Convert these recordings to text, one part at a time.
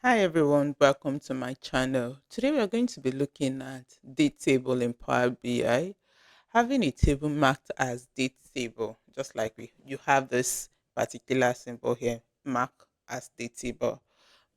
Hi everyone, welcome to my channel. Today we are going to be looking at date table in Power BI. Having a table marked as date table, just like you have this particular symbol here, mark as date table.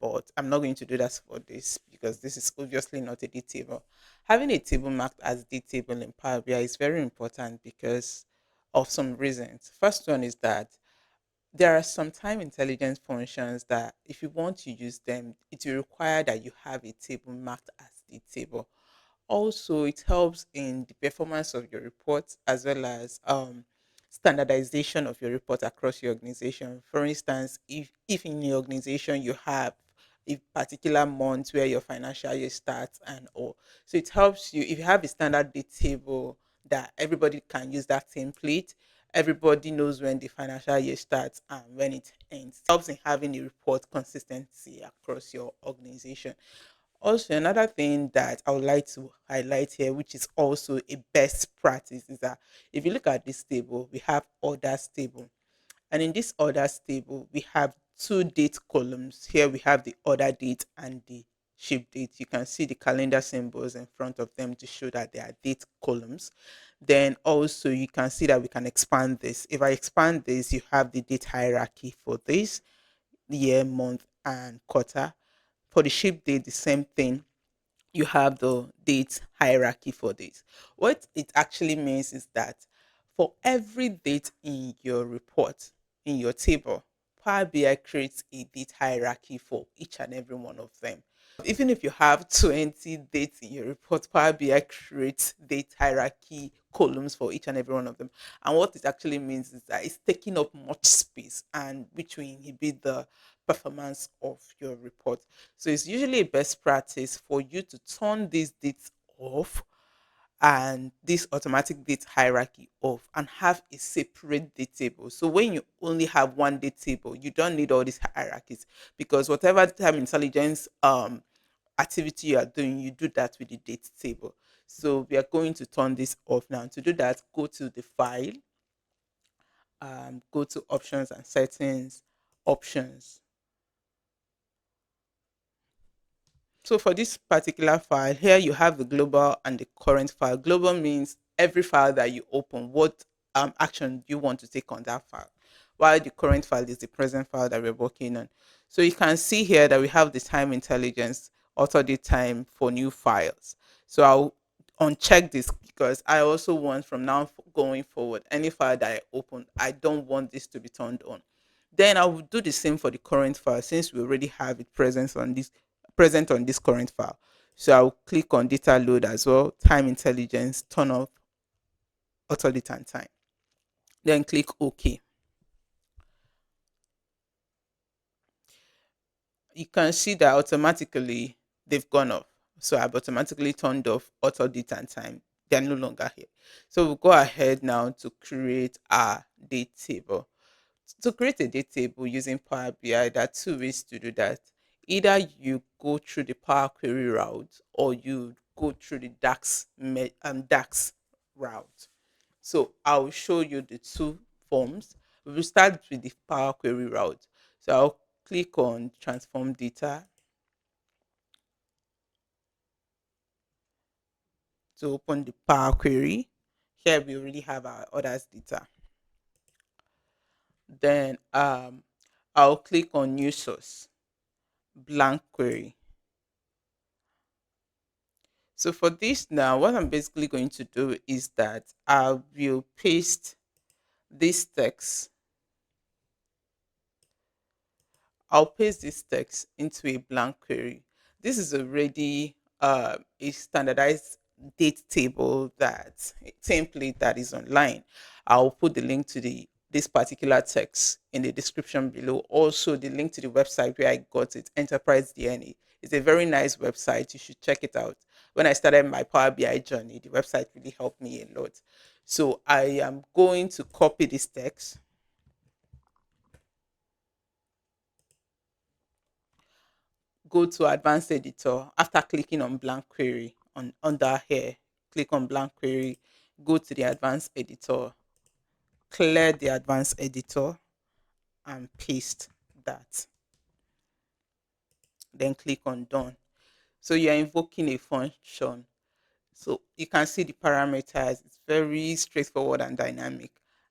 But I'm not going to do that for this because this is obviously not a date table. Having a table marked as date table in Power BI is very important because of some reasons. First one is that there are some time intelligence functions that if you want to use them, it will require that you have a table marked as the table. Also, it helps in the performance of your report as well as standardization of your report across your organization. For instance, if in your organization you have a particular month where your financial year starts and all, so it helps you if you have a standard date table that everybody can use that template. Everybody knows when the financial year starts and when it ends. It helps in having a report consistency across your organization. Also, another thing that I would like to highlight here, which is also a best practice, is that if you look at this table, we have orders table. And in this orders table, we have two date columns. Here we have the order date and the ship date. You can see the calendar symbols in front of them to show that they are date columns. Then also you can see that we can expand this. If I expand this, you have the date hierarchy for this year, month, and quarter. For the ship date, the same thing, you have the date hierarchy for this. What it actually means is that for every date in your report, in your table, Power BI creates a date hierarchy for each and every one of them. Even if you have 20 dates in your report, Power BI creates date hierarchy columns for each and every one of them. And what it actually means is that it's taking up much space and which will inhibit the performance of your report. So it's usually a best practice for you to turn these dates off and this automatic date hierarchy off and have a separate date table. So when you only have one date table, you don't need all these hierarchies because whatever time intelligence activity you are doing, you do that with the date table. So we are going to turn this off now. To do that, go to the file, go to options and settings, options. So for this particular file here, you have the global and the current file. Global means every file that you open, what action you want to take on that file, while the current file is the present file that we're working on. So you can see here that we have the time intelligence, auto date time for new files. So I'll uncheck this because I also want from now going forward, any file that I open, I don't want this to be turned on. Then I will do the same for the current file since we already have it present on this current file. So I'll click on data load as well, time intelligence, turn off auto date and time. Then click OK. You can see that automatically they've gone off. So I've automatically turned off auto date and time. They're no longer here. So we'll go ahead now to create our date table. To create a date table using Power BI, there are two ways to do that. Either you go through the Power Query route or you go through the DAX route. So I'll show you the two forms. We will start with the Power Query route. So I'll click on transform data to open the Power Query. Here we already have our orders data. Then I'll click on new source, blank query. So for this now, what I'm basically going to do is that I will paste this text. I'll paste this text into a blank query. This is already a standardized date table that a template that is online. I'll put the link to the this particular text in the description below. Also, the link to the website where I got it, Enterprise DNA. It's a very nice website. You should check it out. When I started my Power BI journey, the website really helped me a lot. So I am going to copy this text, go to advanced editor after clicking on blank query on under here, click on blank query, go to the advanced editor, clear the advanced editor and paste that. then click on done. So you're invoking a function. So you can see the parameters. It's very straightforward and dynamic,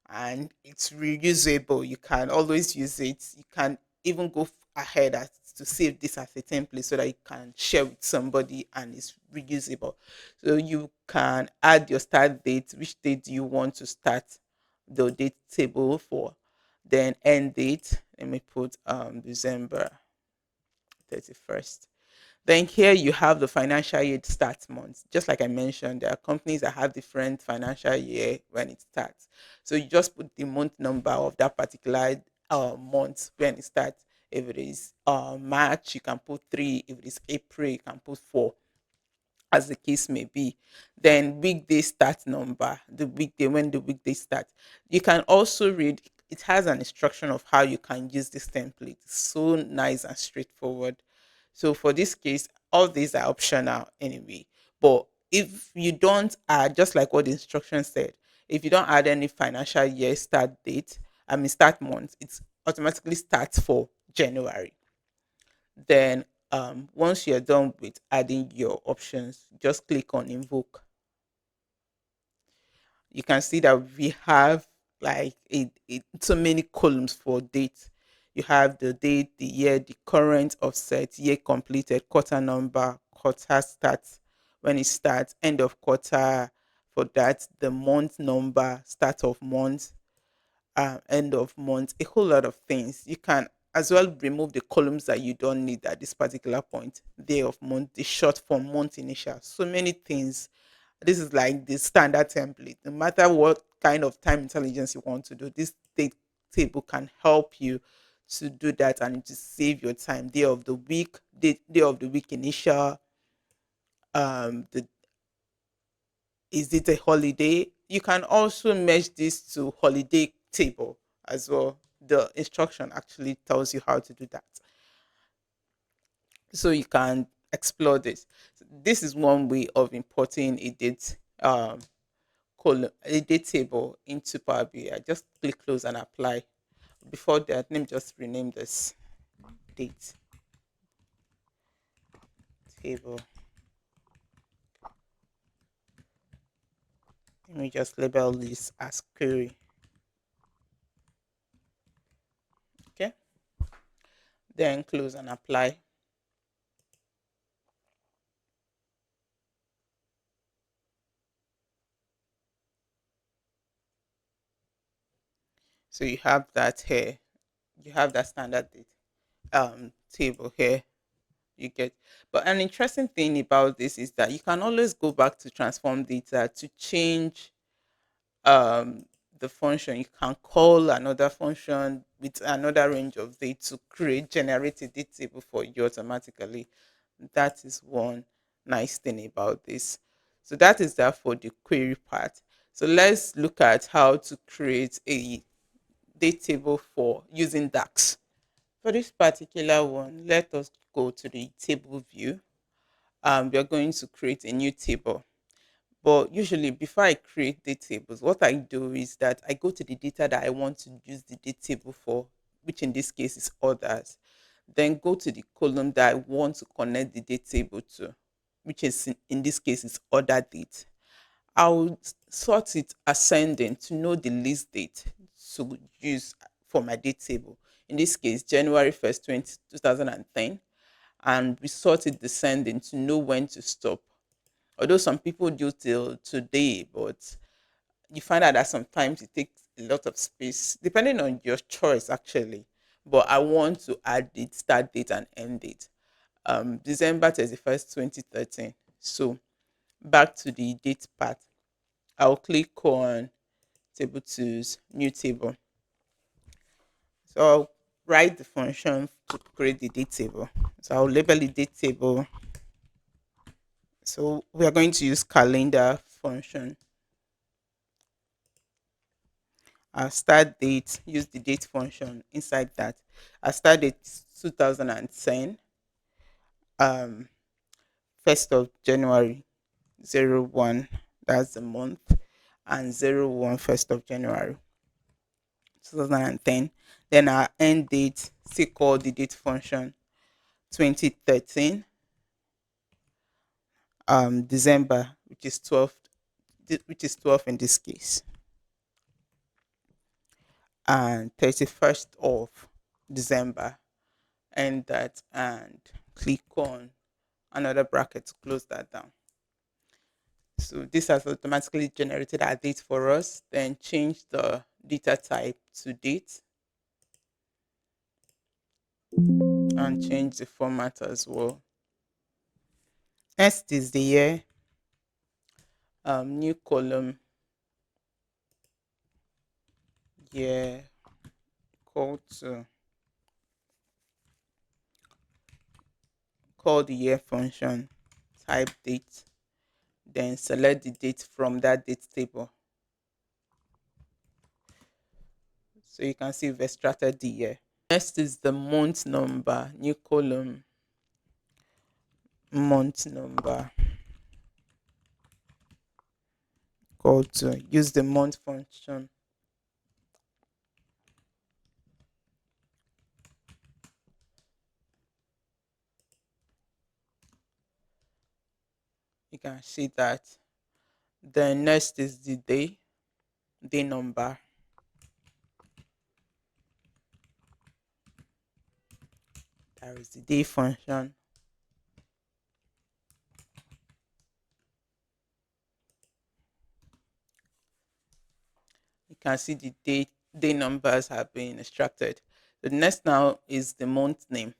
and it's reusable. You can always use it. You can even go ahead as to save this as a template so that you can share with somebody and it's reusable. So you can add your start date. Which date do you want to start the date table for? Then end date. Let me put December 31st. Then here you have the financial year start month. Just like I mentioned, there are companies that have different financial year when it starts. So you just put the month number of that particular month when it starts. If it is March, you can put 3. If it is April, you can put 4, as the case may be. Then weekday start number, the weekday when the weekday starts. You can also read, it has an instruction of how you can use this template. It's so nice and straightforward. So for this case, all these are optional anyway. But if you don't add, just like what the instruction said, if you don't add any financial year start date, start month, it automatically starts for January. Then once you're done with adding your options, just click on invoke. You can see that we have like so many columns for date. You have the date, the year, the current offset, year completed, quarter number, quarter starts, when it starts, end of quarter, for that, the month number, start of month, end of month, a whole lot of things. You can as well remove the columns that you don't need at this particular point. Day of month, the short form, month initial, so many things. This is like the standard template. No matter what kind of time intelligence you want to do, this date table can help you to do that and to save your time. Day of the week, day of the week initial, the is it a holiday? You can also merge this to holiday table as well. The instruction actually tells you how to do that. So you can explore this. So this is one way of importing a date column, a date table into Power BI. Just click close and apply. Before that, let me just rename this date table. Let me just label this as query. Okay. Then close and apply. So you have that here. You have that standard date table here. You get, but an interesting thing about this is that you can always go back to transform data to change um the function. You can call another function with another range of data to create generate a date table for you automatically. That is one nice thing about this. So that is that for the query part. So let's look at how to create a date table for using DAX. For this particular one, let us go to the table view. We are going to create a new table. But usually, before I create date tables, what I do is that I go to the data that I want to use the date table for, which in this case is orders. Then go to the column that I want to connect the date table to, which is in this case is order date. I'll sort it ascending to know the list date to use for my date table. In this case, January 1st, 2010. And we sort it descending to know when to stop. Although some people do till today, but you find out that sometimes it takes a lot of space, depending on your choice, actually. But I want to add the start date and end date. December 31st, 2013. So back to the date part. I'll click on table tools, new table. So I'll write the function to create the date table. So I'll label the date table. So we are going to use calendar function. Our start date, use the date function inside that. Our start date is 2010, um, 1st of January, 01, that's the month, and 01, 1st of January, 2010. Then our end date, still called the date function, 2013, December, which is 12, which is 12 in this case, and 31st of December, and that, and click on another bracket to close that down. So this has automatically generated our date for us. Then change the data type to date and change the format as well. Next is the year. New column, year, call to call the year function, type date, then select the date from that date table. So you can see we've extracted the year. Next is the month number, new column, month number, call to use the month function. You can see that. Then next is the day, day number. There is the day function. You can see the day numbers have been extracted. The next now is the month name.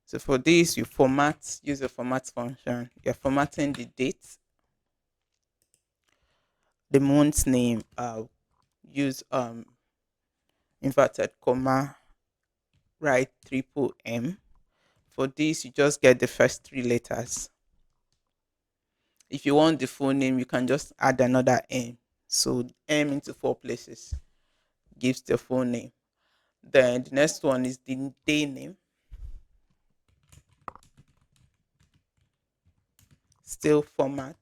So for this, you use the format function. You're formatting the date, the month name. Use inverted comma, write triple M. For this, you just get the first three letters. If you want the full name, you can just add another M. So M into four places gives the full name. Then the next one is the day name. Still format,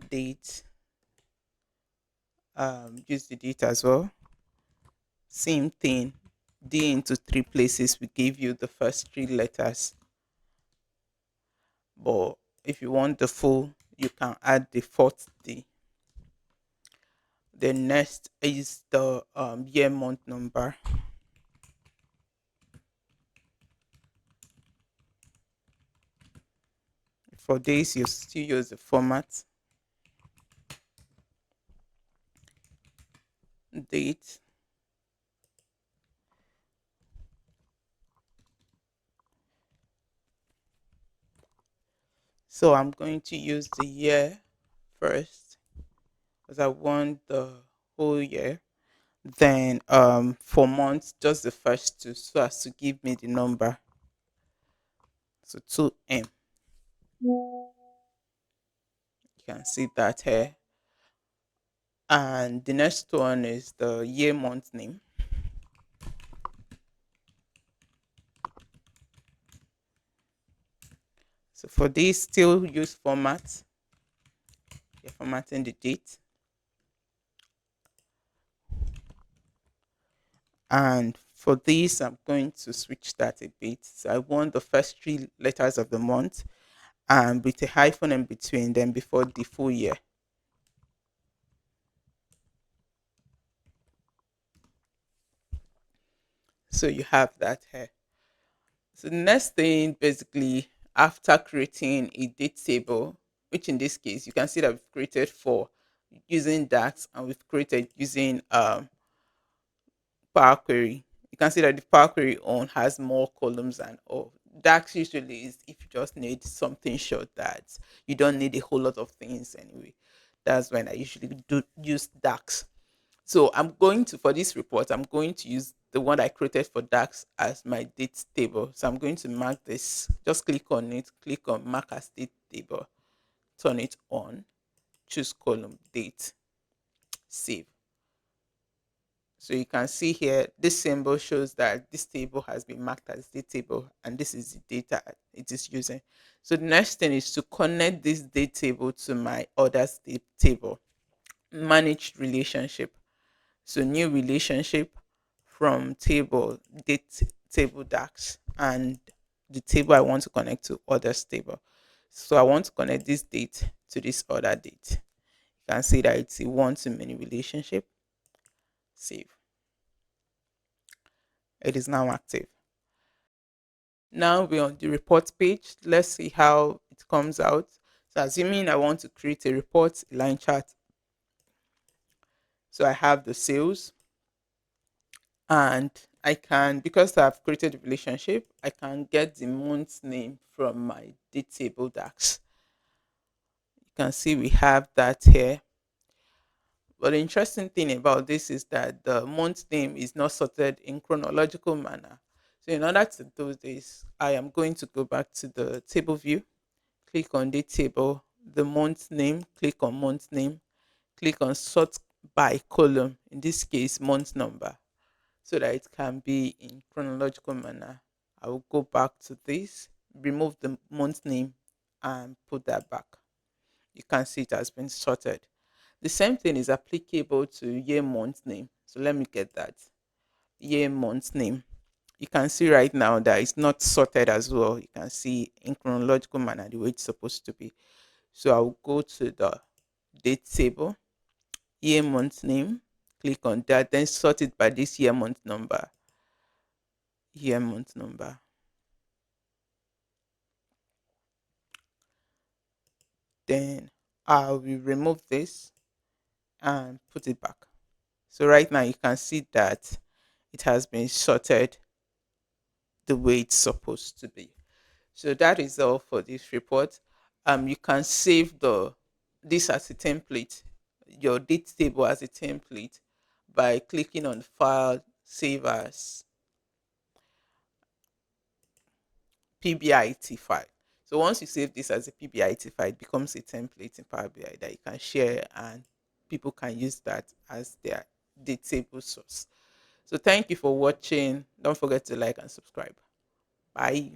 date, use the date as well. Same thing, D into three places will give you the first three letters. But if you want the full, you can add the fourth D. The next is the year month number. For this, you still use the format, date, so I'm going to use the year first because I want the whole year. Then for months, just the first two, so as to give me the number. So 2M. You can see that here. And the next one is the year month name. So for this, still use format. You're formatting the date. And for this, I'm going to switch that a bit. So I want the first three letters of the month and with a hyphen in between them before the full year. So you have that here. So the next thing, basically, after creating a date table, which in this case, you can see that we've created four using DAX and we've created using Power Query. You can see that the Power Query on has more columns and all. DAX usually is if you just need something short that you don't need a whole lot of things anyway. That's when I usually do use DAX. So I'm going to, for this report, I'm going to use the one I created for DAX as my date table. So I'm going to mark this, just click on it, click on mark as date table, turn it on, choose column date, save. So you can see here, this symbol shows that this table has been marked as date table and this is the data it is using. So the next thing is to connect this date table to my orders date table. managed relationship. So new relationship from table, date table DAX, and the table I want to connect to others table. So I want to connect this date to this other date. You can see that it's a one to many relationship. Save. It is now active. Now we're on the report page. Let's see how it comes out. So assuming I want to create a report, a line chart. So I have the sales, and I can, because I've created a relationship, I can get the month name from my date table DAX. You can see we have that here. But the interesting thing about this is that the month name is not sorted in chronological manner. So in order to do this, I am going to go back to the table view, click on date table, the month name, click on month name, click on sort by column, in this case month number, so that it can be in chronological manner. I will go back to this, remove the month name, and put that back. You can see it has been sorted. The same thing is applicable to year month name. So let me get that. Year month name. You can see right now that it's not sorted as well. You can see in chronological manner the way it's supposed to be. So I'll go to the date table, year month name, click on that, then sort it by this year month number. Year month number. Then I will remove this and put it back. So right now you can see that it has been sorted the way it's supposed to be. So that is all for this report. You can save the this as a template, your date table as a template, by clicking on File, Save as PBIT file. So once you save this as a PBIT file, it becomes a template in Power BI that you can share, and people can use that as their date table source. So thank you for watching. Don't forget to like and subscribe. Bye.